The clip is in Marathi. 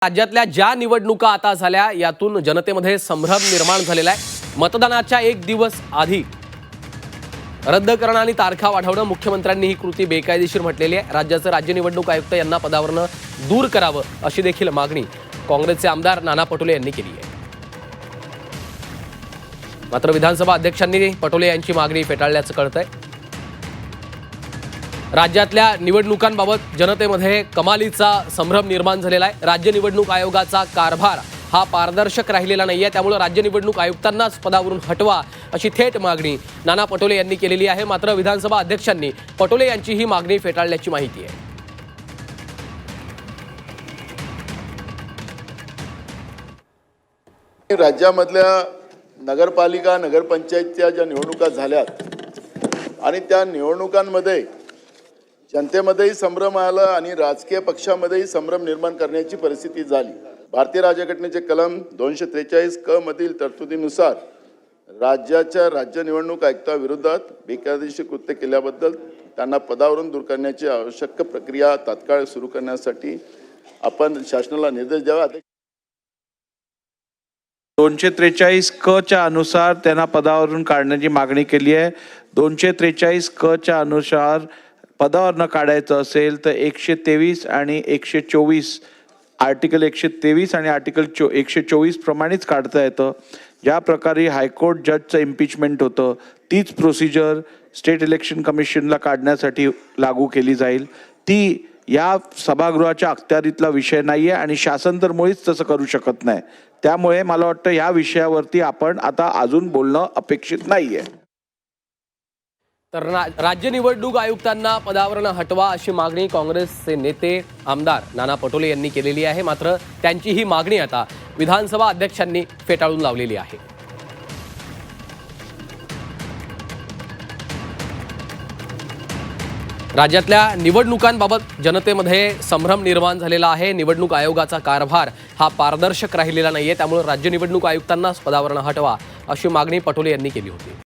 राज्यातल्या ज्या निवडणुका आता झाल्या यातून जनतेमध्ये संभ्रम निर्माण झालेला आहे। मतदानाच्या एक दिवस आधी रद्द करणं आणि तारखा वाढवणं, मुख्यमंत्र्यांनी ही कृती बेकायदेशीर म्हटलेली आहे। राज्याचे राज्य निवडणूक आयुक्त यांना पदावरून दूर करावं अशी देखील मागणी काँग्रेसचे आमदार नाना पटोले यांनी केली आहे। मात्र विधानसभा अध्यक्षांनी पटोले यांची मागणी फेटाळल्याचं कळतंय। राज्यातल्या निवडणुकांबाबत जनतेमध्ये कमालीचा संभ्रम निर्माण झालेला आहे। राज्य निवडणूक आयोगाचा कारभार हा पारदर्शक राहिलेला नाहीये, त्यामुळे राज्य निवडणूक आयुक्तांनाच पदावरून हटवा अशी थेट मागणी नाना पटोले यांनी केलेली आहे। मात्र विधानसभा अध्यक्षांनी पटोले यांची ही मागणी फेटाळल्याची माहिती आहे। राज्यामधल्या नगरपालिका नगरपंचायतच्या ज्या निवडणुका झाल्यात आणि त्या निवडणुकांमध्ये जनतेमध्येही संभ्रम आला आणि राजकीय पक्षामध्येही संभ्रम निर्माण करण्याची परिस्थिती झाली। भारतीय राज्यघटनेचे कलम 243 क मधील तरतुदीनुसार राज्याच्या राज्य निवडणूक आयुक्ताविरोधात बेकायदेशीर कृत्य केल्याबद्दल त्यांना पदावरून दूर करण्याची आवश्यक प्रक्रिया तात्काळ सुरू करण्यासाठी आपण शासनाला निर्देश द्यावा। 243 क च्या अनुसार त्यांना पदावरून काढण्याची मागणी केली आहे। 243 क च्या अनुसार पदावर न काढायचं असेल तर 123 आणि 124 आर्टिकल 123 आणि आर्टिकल 124 प्रमाणेच काढता येतं। ज्या प्रकारे हायकोर्ट जजचं इम्पिचमेंट होतं तीच प्रोसिजर स्टेट इलेक्शन कमिशनला काढण्यासाठी लागू केली जाईल। ती या सभागृहाच्या अखत्यारीतला विषय नाहीये आणि शासन तर मुळीच तसं करू शकत नाही। त्यामुळे मला वाटतं या विषयावरती आपण आता अजून बोलणं अपेक्षित नाहीये। तर राज्य निवडणूक आयुक्तांना पदावरून हटवा अशी मागणी काँग्रेसचे नेते आमदार नाना पटोले यांनी केलेली आहे। मात्र त्यांची ही मागणी आता विधानसभा अध्यक्षांनी फेटाळून लावलेली आहे। राज्यातल्या निवडणुकांबाबत जनतेमध्ये संभ्रम निर्माण झालेला आहे। निवडणूक आयोगाचा कारभार हा पारदर्शक राहिलेला नाहीये, त्यामुळे राज्य निवडणूक आयुक्तांनाच पदावरून हटवा अशी मागणी पटोले यांनी केली होती।